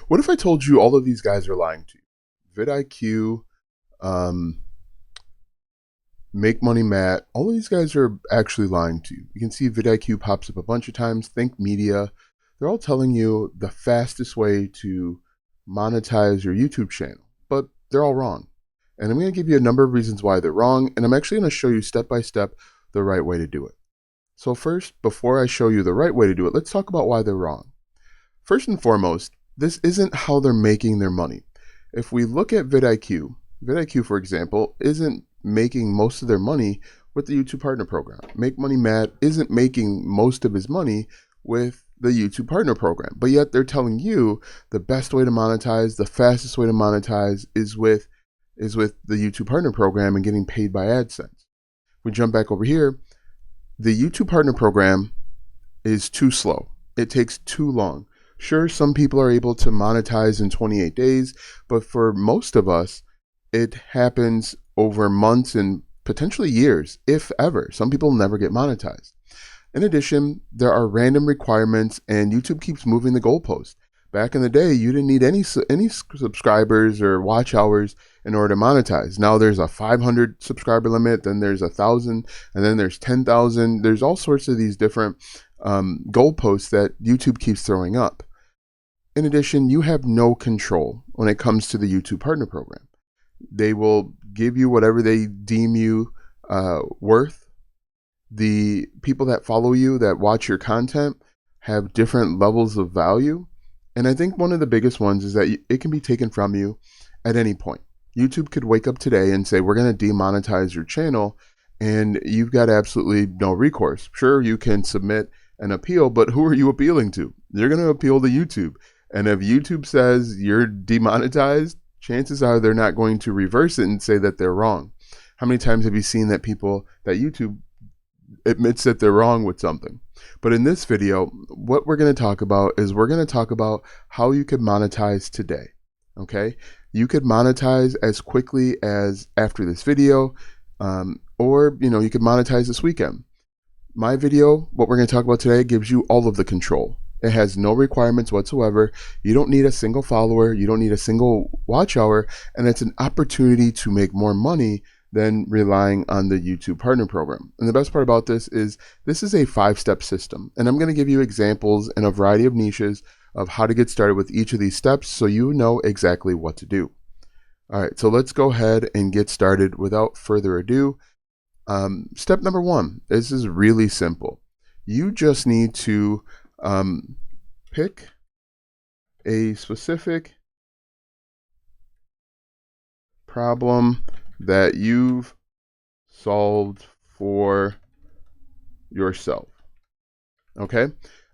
What if I told you all of these guys are lying to you? vidIQ, Make Money Matt, all of these guys are actually lying to you. You can see vidIQ pops up a bunch of times, Think Media. They're all telling you the fastest way to monetize your YouTube channel, but they're all wrong. And I'm going to give you a number of reasons why they're wrong, and I'm actually going to show you step by step the right way to do it. So first, before I show you the right way to do it, let's talk about why they're wrong. First and foremost, this isn't how they're making their money. If we look at vidIQ, for example, isn't making most of their money with the YouTube Partner Program. Make Money Matt isn't making most of his money with the YouTube Partner Program, but yet they're telling you the best way to monetize, the fastest way to monetize is with the YouTube Partner Program and getting paid by AdSense. We jump back over here. The YouTube Partner Program is too slow. It takes too long. Sure, some people are able to monetize in 28 days, but for most of us, it happens over months and potentially years, if ever. Some people never get monetized. In addition, there are random requirements and YouTube keeps moving the goalpost. Back in the day, you didn't need any subscribers or watch hours in order to monetize. Now there's a 500 subscriber limit, then there's 1,000, and then there's 10,000. There's all sorts of these different goalposts that YouTube keeps throwing up. In addition, you have no control when it comes to the YouTube Partner Program. They will give you whatever they deem you worth. The people that follow you, that watch your content, have different levels of value. And I think one of the biggest ones is that it can be taken from you at any point. YouTube could wake up today and say, we're going to demonetize your channel, and you've got absolutely no recourse. Sure, you can submit an appeal, but who are you appealing to? You're going to appeal to YouTube. And if YouTube says you're demonetized, chances are they're not going to reverse it and say that they're wrong. How many times have you seen that YouTube admits that they're wrong with something? But in this video, what we're going to talk about is we're going to talk about how you could monetize today. Okay? You could monetize as quickly as after this video, or you could monetize this weekend. My video, what we're going to talk about today, gives you all of the control. It has no requirements whatsoever. You don't need a single follower. You don't need a single watch hour. And it's an opportunity to make more money than relying on the YouTube Partner Program. And the best part about this is a 5-step system. And I'm going to give you examples in a variety of niches of how to get started with each of these steps so you know exactly what to do. All right, so let's go ahead and get started without further ado. Step number 1, this is really simple. You just need to pick a specific problem that you've solved for yourself. Okay?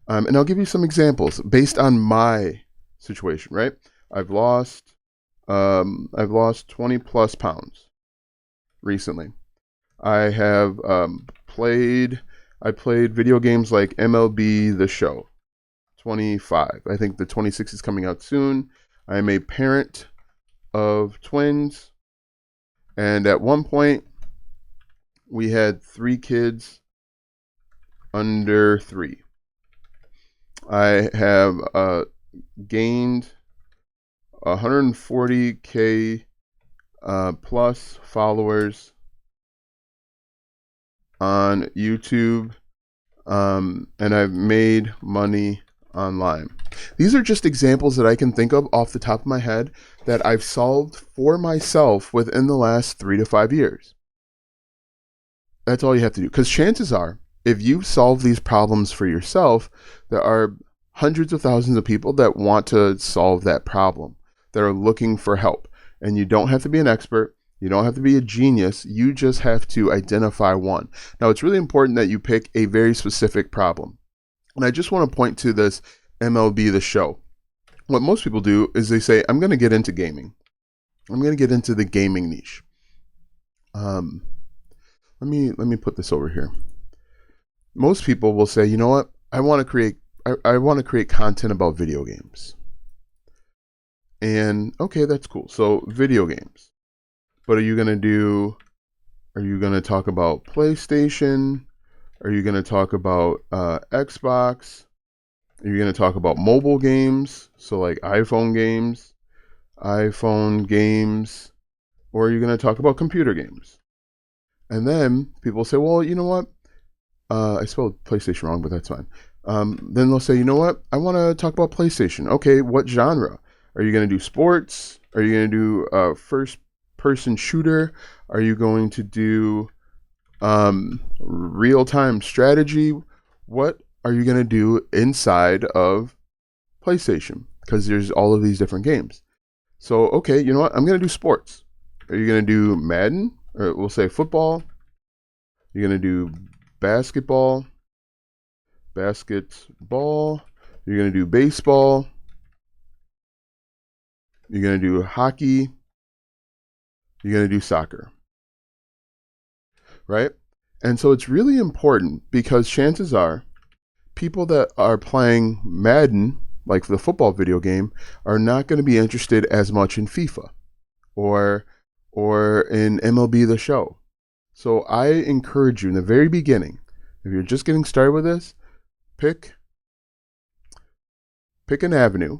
And I'll give you some examples based on my situation, right? I've lost 20 plus pounds recently. I have played video games like MLB The Show 25. I think the 26 is coming out soon. I am a parent of twins. And at one point, we had 3 kids under 3. I have gained 140K plus followers on YouTube, and I've made money online. These are just examples that I can think of off the top of my head that I've solved for myself within the last 3 to 5 years. That's all you have to do. Because chances are, if you solve these problems for yourself, there are hundreds of thousands of people that want to solve that problem, that are looking for help. And you don't have to be an expert. You don't have to be a genius. You just have to identify one. Now, it's really important that you pick a very specific problem. And I just want to point to this MLB The Show. What most people do is they say, I'm going to get into gaming. I'm going to get into the gaming niche. Let me put this over here. Most people will say, you know what? I want to create content about video games. And okay, that's cool. So video games. But are you going to talk about PlayStation? Are you going to talk about Xbox? You're going to talk about mobile games, so like iPhone games, or you're going to talk about computer games. And then people say, well, you know what? I spelled PlayStation wrong, but that's fine. Then they'll say, you know what? I want to talk about PlayStation. Okay, what genre? Are you going to do sports? Are you going to do first-person shooter? Are you going to do real-time strategy? What are you going to do inside of PlayStation? Because there's all of these different games. So, okay, you know what? I'm going to do sports. Are you going to do Madden? Or we'll say football. You're going to do basketball. You're going to do baseball. You're going to do hockey. You're going to do soccer. Right? And so it's really important because chances are people that are playing Madden, like the football video game, are not going to be interested as much in FIFA or in MLB The Show. So I encourage you in the very beginning, if you're just getting started with this, pick an avenue,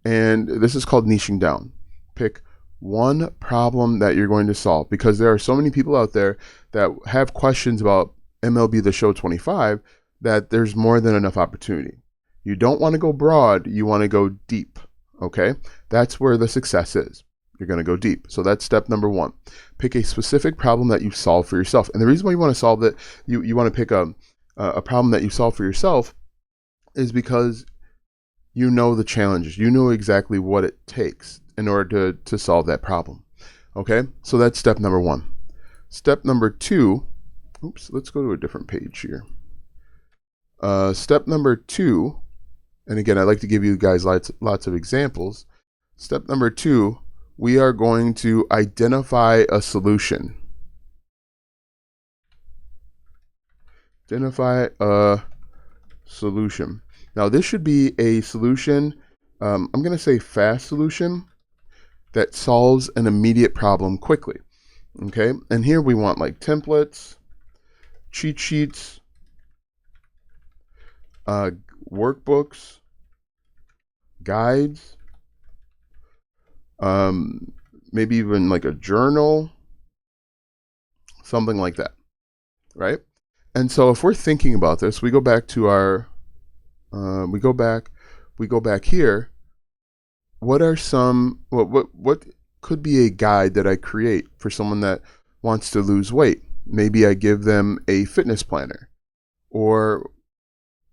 and this is called niching down. Pick one problem that you're going to solve, because there are so many people out there that have questions about MLB The Show 25 that there's more than enough opportunity. You don't want to go broad, you want to go deep, okay? That's where the success is. You're going to go deep. So that's step number one. Pick a specific problem that you solve for yourself. And the reason why you want to solve that, you want to pick a problem that you solve for yourself is because you know the challenges. You know exactly what it takes in order to solve that problem. Okay? So that's step number one. Step number two, let's go to a different page here. Step number two, and again, I like to give you guys lots of examples. Step number two, we are going to identify a solution. Identify a solution. Now, this should be a solution, I'm going to say fast solution, that solves an immediate problem quickly. Okay? And here we want like templates, cheat sheets, workbooks, guides, maybe even like a journal, something like that, right? And so if we're thinking about this, we go back to our, we go back here. What are some, what could be a guide that I create for someone that wants to lose weight? Maybe I give them a fitness planner, or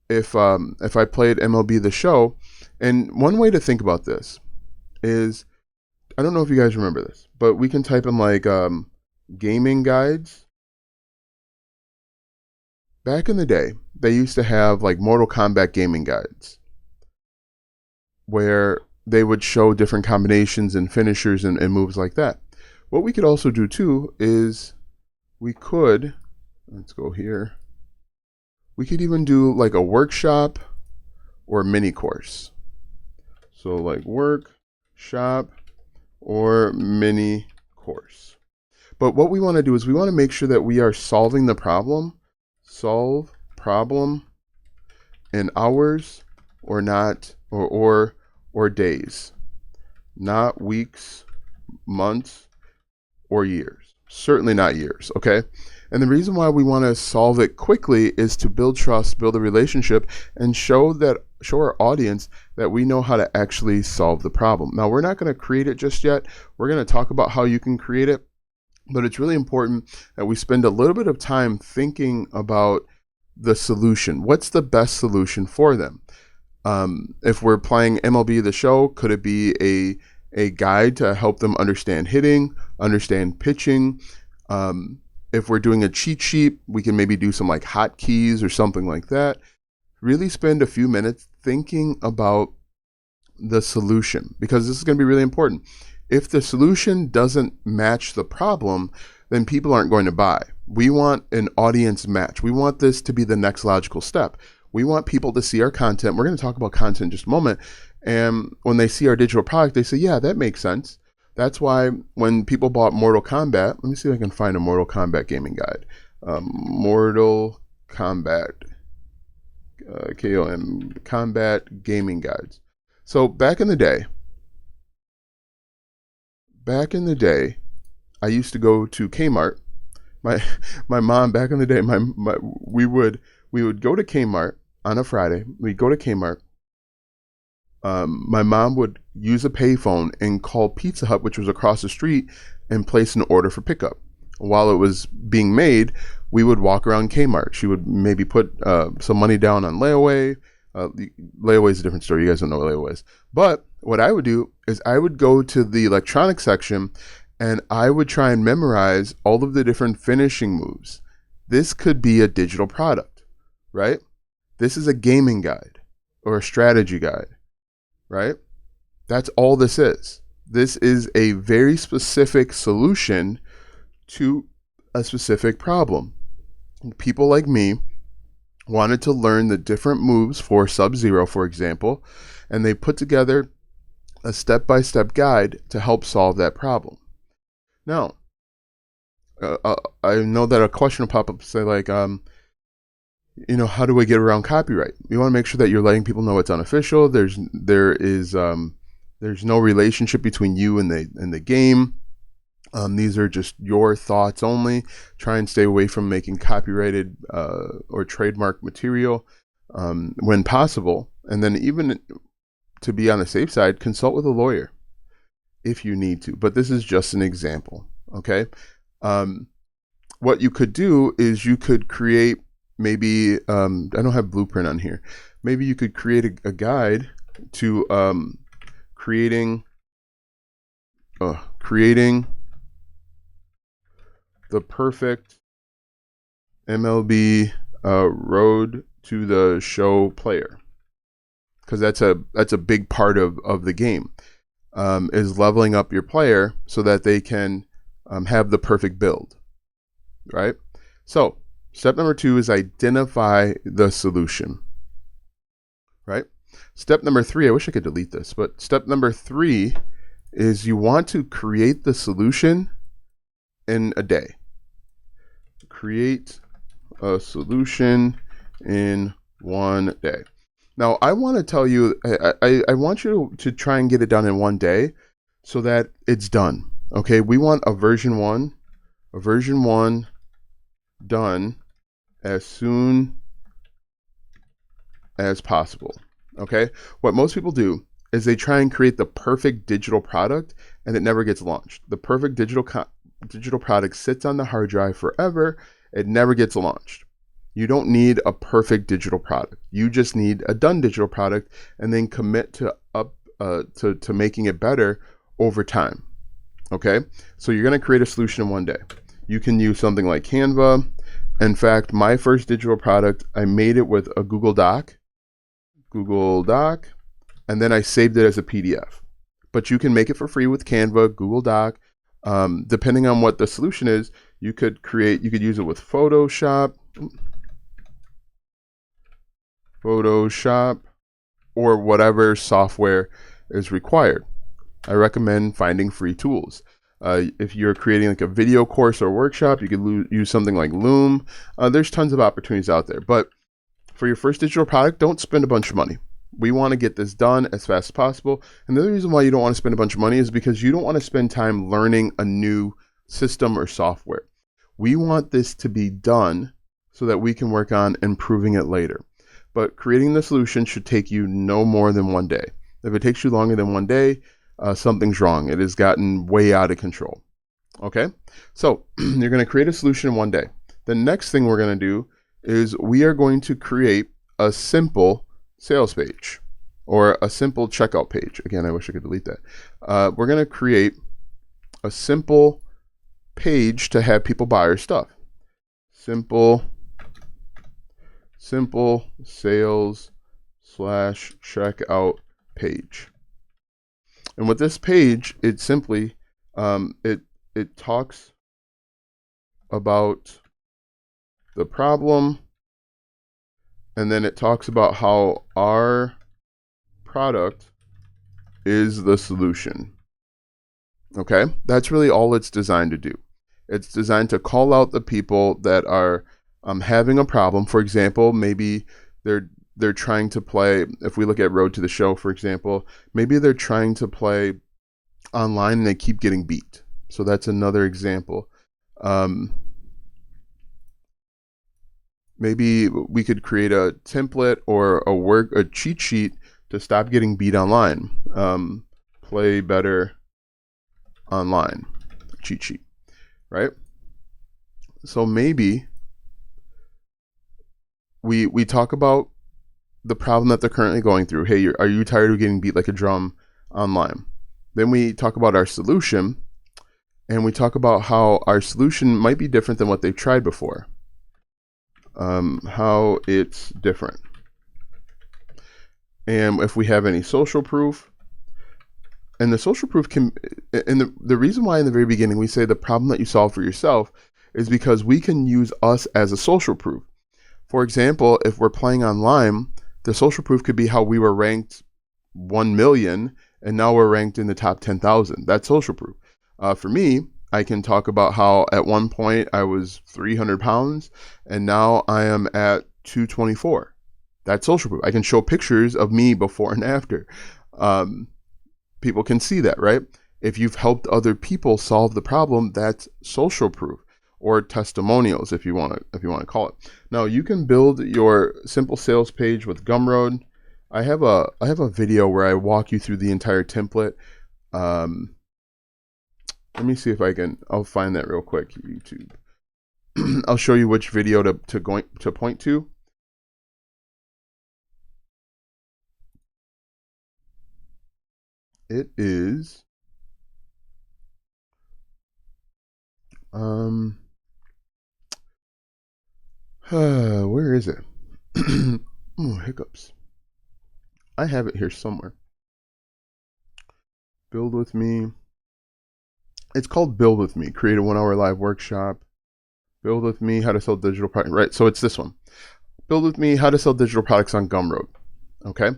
if I played MLB The Show, and one way to think about this is, I don't know if you guys remember this, but we can type in like gaming guides. Back in the day, they used to have like Mortal Kombat gaming guides where they would show different combinations and finishers and moves like that. What we could also do too is we could, let's go here, we could even do like a workshop or a mini course. So like workshop or mini course. But what we want to do is we want to make sure that we are solving the problem. Solve problem in hours or not, or days, not weeks, months, or years. Certainly not years, okay? And the reason why we want to solve it quickly is to build trust, build a relationship, and show our audience that we know how to actually solve the problem. Now, we're not going to create it just yet. We're going to talk about how you can create it. But it's really important that we spend a little bit of time thinking about the solution. What's the best solution for them? If we're playing MLB The Show, could it be a guide to help them understand hitting, understand pitching? If we're doing a cheat sheet, we can maybe do some like hotkeys or something like that. Really spend a few minutes thinking about the solution, because this is going to be really important. If the solution doesn't match the problem, then people aren't going to buy. We want an audience match. We want this to be the next logical step. We want people to see our content. We're going to talk about content in just a moment. And when they see our digital product, they say, yeah, that makes sense. That's why when people bought Mortal Kombat, let me see if I can find a Mortal Kombat gaming guide. Mortal Kombat KOM, Combat Gaming Guides. So back in the day, I used to go to Kmart. My my mom back in the day, we would go to Kmart on a Friday. We'd go to Kmart. My mom would use a payphone and call Pizza Hut, which was across the street, and place an order for pickup. While it was being made, we would walk around Kmart. She would maybe put some money down on layaway. Layaway is a different story. You guys don't know what layaway is. But what I would do is I would go to the electronics section and I would try and memorize all of the different finishing moves. This could be a digital product, right? This is a gaming guide or a strategy guide, right? That's all this is. This is a very specific solution to a specific problem. People like me wanted to learn the different moves for Sub-Zero, for example, and they put together a step-by-step guide to help solve that problem. Now, I know that a question will pop up, say like, how do we get around copyright? You want to make sure that you're letting people know it's unofficial. There's no relationship between you and the game. These are just your thoughts only. Try and stay away from making copyrighted or trademark material when possible. And then even to be on the safe side, consult with a lawyer if you need to. But this is just an example, okay? What you could do is you could create maybe, I don't have Blueprint on here. Maybe you could create a guide to creating the perfect MLB road to the show player, because that's a big part of the game, is leveling up your player so that they can have the perfect build, right? So step number 2 is identify the solution, right? Step number 3, I wish I could delete this, but step number 3 is you want to create the solution in a day. Create a solution in one day. Now, I want to tell you, I want you to try and get it done in one day so that it's done. Okay, we want a version 1 done as soon as possible. Okay, what most people do is they try and create the perfect digital product and it never gets launched. The perfect digital product sits on the hard drive forever. It never gets launched. You don't need a perfect digital product. You just need a done digital product and then commit to making it better over time. Okay, so you're going to create a solution in one day. You can use something like Canva. In fact, my first digital product, I made it with a Google Doc, and then I saved it as a PDF. But you can make it for free with Canva, Google Doc. Depending on what the solution is, you could use it with Photoshop, or whatever software is required. I recommend finding free tools. If you're creating like a video course or workshop, you could use something like Loom. There's tons of opportunities out there. But for your first digital product, don't spend a bunch of money. We want to get this done as fast as possible. And the other reason why you don't want to spend a bunch of money is because you don't want to spend time learning a new system or software. We want this to be done so that we can work on improving it later. But creating the solution should take you no more than one day. If it takes you longer than one day, something's wrong. It has gotten way out of control. Okay, so you're going to create a solution in one day. The next thing we're going to do is we are going to create a simple sales page or a simple checkout page. Again, I wish I could delete that. We're going to create a simple page to have people buy our stuff. Simple sales / checkout page. And with this page, it simply it talks about the problem, and then it talks about how our product is the solution. Okay, that's really all it's designed to do. It's designed to call out the people that are having a problem. For example, maybe they're they're trying to play, if we look at Road to the Show, for example, maybe they're trying to play online and they keep getting beat. So that's another example. Maybe we could create a template or a cheat sheet to stop getting beat online. Play better online cheat sheet, right? So maybe we talk about the problem that they're currently going through. Hey, are you tired of getting beat like a drum online? Then we talk about our solution, and we talk about how our solution might be different than what they've tried before. How it's different. And if we have any social proof, and the social proof can, and the reason why in the very beginning we say the problem that you solve for yourself is because we can use us as a social proof. For example, if we're playing online, the social proof could be how we were ranked 1 million and now we're ranked in the top 10,000. That's social proof. For me, I can talk about how at one point I was 300 pounds and now I am at 224. That's social proof. I can show pictures of me before and after. People can see that, right? If you've helped other people solve the problem, that's social proof, or testimonials, if you want to call it. Now you can build your simple sales page with Gumroad. I have a video where I walk you through the entire template. Let me see if I'll find that real quick. YouTube. I'll show you which video to point to. It is where is it? Oh, hiccups. I have it here somewhere. Build with me. It's called Build with Me. Create a 1-hour live workshop. Build with me, how to sell digital products. Right, so it's this one. Build with me, how to sell digital products on Gumroad. Okay,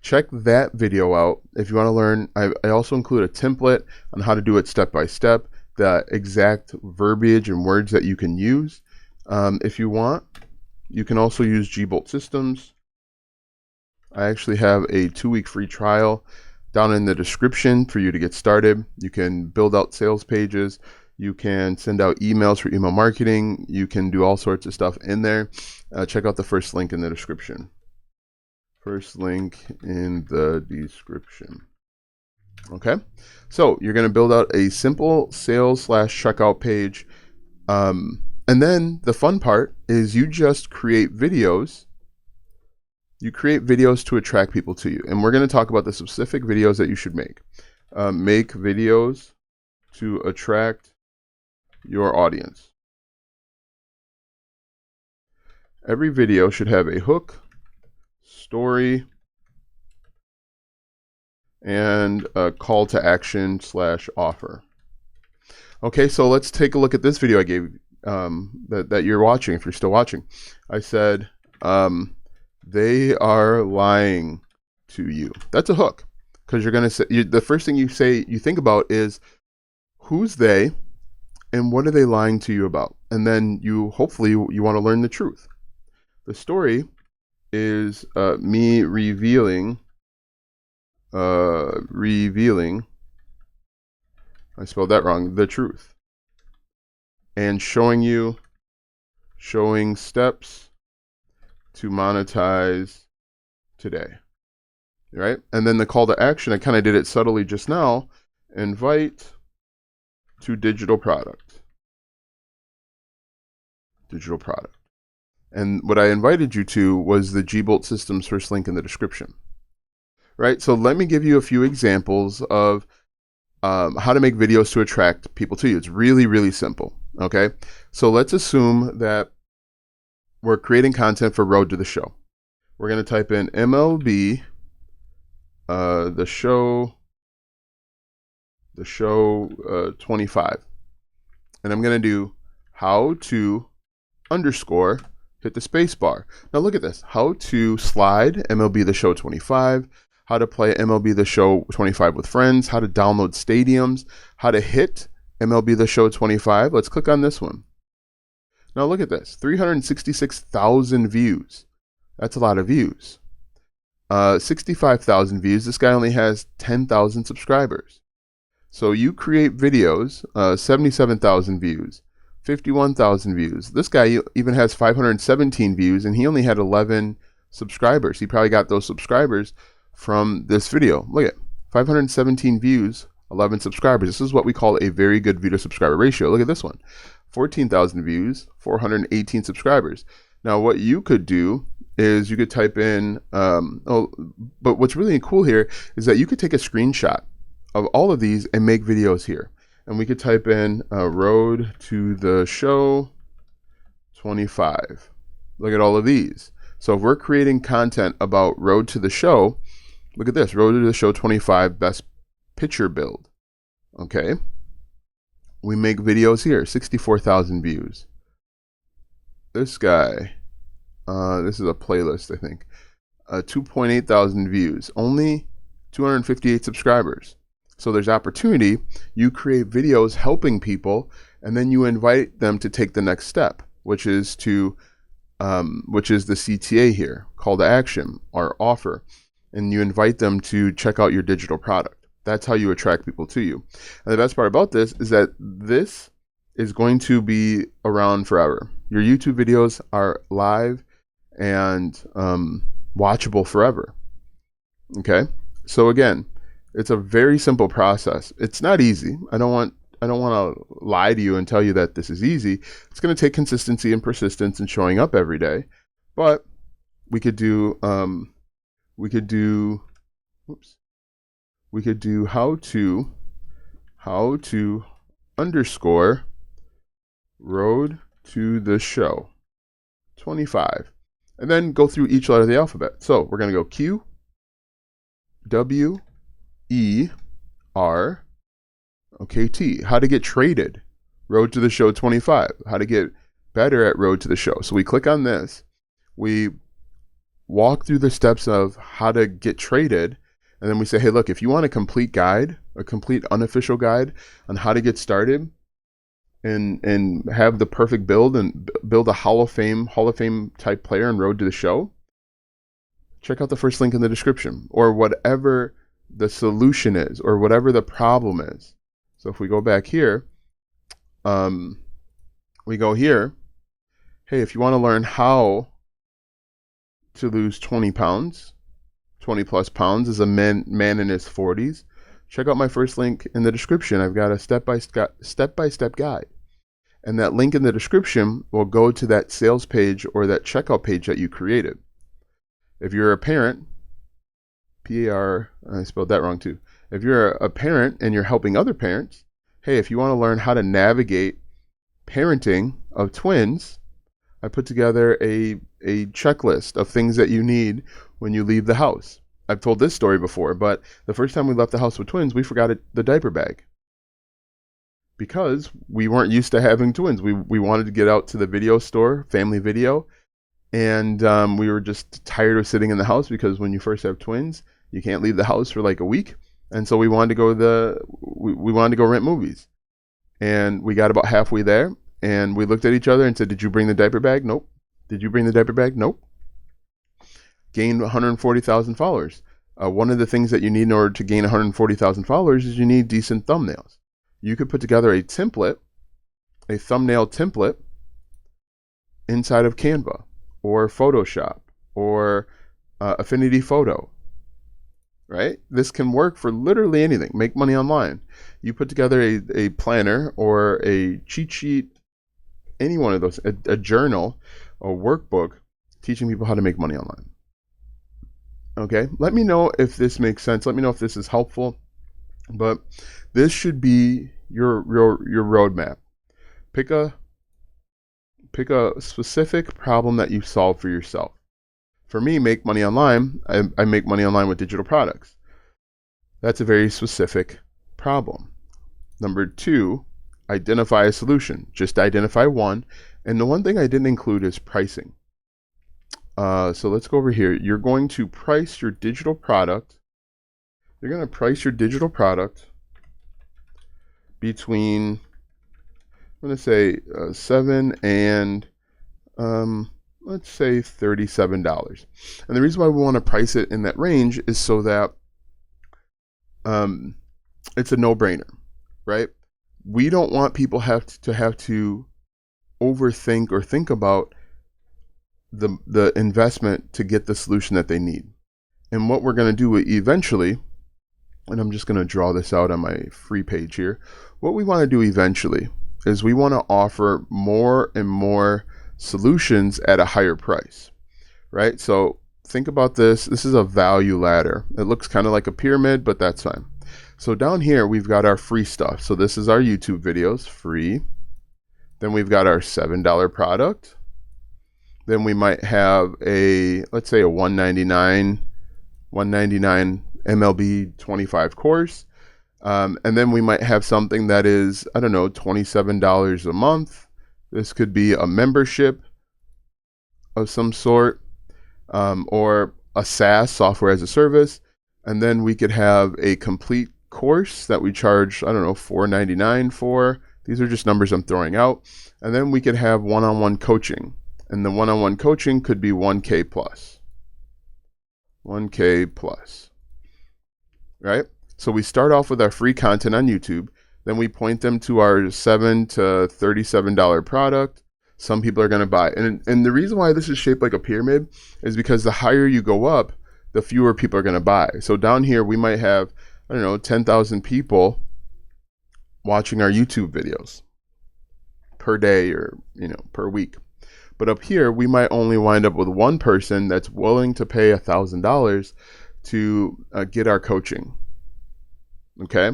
check that video out if you want to learn. I also include a template on how to do it step by step, the exact verbiage and words that you can use. If you want, you can also use G-Bolt Systems. I actually have a 2-week free trial down in the description for you to get started. You can build out sales pages. You can send out emails for email marketing. You can do all sorts of stuff in there. Check out the first link in the description. First link in the description. Okay, so you're going to build out a simple sales/checkout page. And then the fun part is you just create videos. You create videos to attract people to you. And we're going to talk about the specific videos that you should make. Make videos to attract your audience. Every video should have a hook, story, and a call to action / offer. Okay, so let's take a look at this video I gave that you're watching, if you're still watching. I said, they are lying to you. That's a hook, because you're going to say, the first thing you think about is who's they and what are they lying to you about? And then hopefully you want to learn the truth. The story is me revealing, I spelled that wrong, the truth. And showing steps to monetize today, right? And then the call to action, I kind of did it subtly just now. Invite to digital product. And what I invited you to was the G-Bolt Systems first link in the description, right? So let me give you a few examples of how to make videos to attract people to you. It's really, really simple, okay? So let's assume that we're creating content for Road to the Show. We're going to type in MLB, the show 25. And I'm going to do how to _ hit the space bar. Now look at this. How to slide MLB the Show 25. How to play MLB the Show 25 with friends. How to download stadiums. How to hit MLB the Show 25. Let's click on this one. Now look at this, 366,000 views. That's a lot of views. 65,000 views. This guy only has 10,000 subscribers. So you create videos, 77,000 views, 51,000 views. This guy even has 517 views, and he only had 11 subscribers. He probably got those subscribers from this video. Look at 517 views, 11 subscribers. This is what we call a very good video subscriber ratio. Look at this one, 14,000 views, 418 subscribers. Now what you could do is you could type in, but what's really cool here is that you could take a screenshot of all of these and make videos here. And we could type in road to the show 25. Look at all of these. So if we're creating content about road to the show, look at this, road to the show 25 best picture build. Okay. We make videos here, 64,000 views. This guy, this is a playlist, I think, 2.8 thousand views, only 258 subscribers. So there's opportunity. You create videos helping people, and then you invite them to take the next step, which is the CTA here, call to action, or offer, and you invite them to check out your digital product. That's how you attract people to you. And the best part about this is that this is going to be around forever. Your YouTube videos are live and watchable forever. Okay, so again, it's a very simple process. It's not easy. I don't want to lie to you and tell you that this is easy. It's going to take consistency and persistence and showing up every day. But we could do how to underscore road to the show 25, and then go through each letter of the alphabet. So we're going to go Q, W, E, R, okay, T. How to get traded, road to the show 25. How to get better at road to the show. So we click on this. We walk through the steps of how to get traded. And then we say, hey, look, if you want a complete guide, a complete unofficial guide on how to get started and have the perfect build and build a Hall of Fame type player and road to the show, check out the first link in the description, or whatever the solution is, or whatever the problem is. So if we go back here, we go here, hey, if you want to learn how to lose 20 pounds, 20 plus pounds as a man in his 40s, check out my first link in the description. I've got a step-by-step guide. And that link in the description will go to that sales page or that checkout page that you created. If you're a parent, P-A-R, I spelled that wrong too. If you're a parent and you're helping other parents, hey, if you want to learn how to navigate parenting of twins, I put together a checklist of things that you need when you leave the house. I've told this story before, but the first time we left the house with twins, we forgot the diaper bag. Because we weren't used to having twins. We wanted to get out to the video store, family video, and we were just tired of sitting in the house, because when you first have twins, you can't leave the house for like a week. And so we wanted to go we wanted to go rent movies. And we got about halfway there, and we looked at each other and said, did you bring the diaper bag? Nope. Did you bring the diaper bag? Nope. Gained 140,000 followers. One of the things that you need in order to gain 140,000 followers is you need decent thumbnails. You could put together a template, a thumbnail template, inside of Canva or Photoshop or Affinity Photo, right? This can work for literally anything. Make money online. You put together a planner or a cheat sheet, any one of those, a journal, a workbook, teaching people how to make money online. Okay, let me know if this makes sense. Let me know if this is helpful. But this should be your roadmap. Pick a specific problem that you solve for yourself. For me, make money online, I make money online with digital products. That's a very specific problem. Number 2, identify a solution. Just identify one. And the one thing I didn't include is pricing. So let's go over here. You're going to price your digital product. You're going to price your digital product between, I'm going to say 7 and let's say $37. And the reason why we want to price it in that range is so that it's a no-brainer, right? We don't want people have to overthink or think about the investment to get the solution that they need. And what we're going to do eventually, and I'm just going to draw this out on my free page here, what we want to do eventually is we want to offer more and more solutions at a higher price, right? So think about this. This is a value ladder. It looks kind of like a pyramid, but that's fine. So down here, we've got our free stuff. So this is our YouTube videos, free. Then we've got our $7 product. Then we might have let's say a $199 MLB 25 course. And then we might have something that is, I don't know, $27 a month. This could be a membership of some sort, or a SaaS, software as a service. And then we could have a complete course that we charge, I don't know, $4.99 for. These are just numbers I'm throwing out. And then we could have one-on-one coaching. And the one-on-one coaching could be 1K plus. 1K plus. Right? So we start off with our free content on YouTube. Then we point them to our $7 to $37 product. Some people are going to buy. And the reason why this is shaped like a pyramid is because the higher you go up, the fewer people are going to buy. So down here, we might have, I don't know, 10,000 people watching our YouTube videos per day or, per week. But up here, we might only wind up with one person that's willing to pay $1,000 to get our coaching. Okay?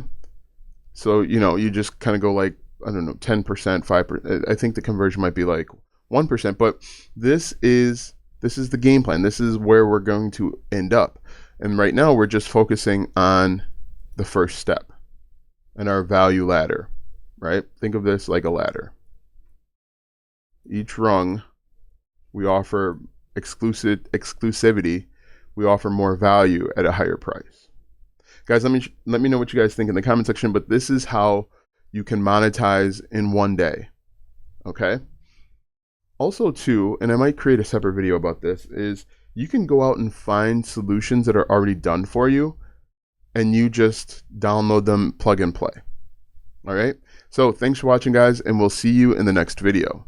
So, you just kind of go like, I don't know, 10%, 5%. I think the conversion might be like 1%, but this is the game plan. This is where we're going to end up. And right now we're just focusing on the first step and our value ladder, right? Think of this like a ladder. Each rung, we offer exclusivity. We offer more value at a higher price. Guys, let me know what you guys think in the comment section, but this is how you can monetize in one day, okay? Also too, and I might create a separate video about this, is you can go out and find solutions that are already done for you and you just download them, plug and play. All right? So thanks for watching, guys, and we'll see you in the next video.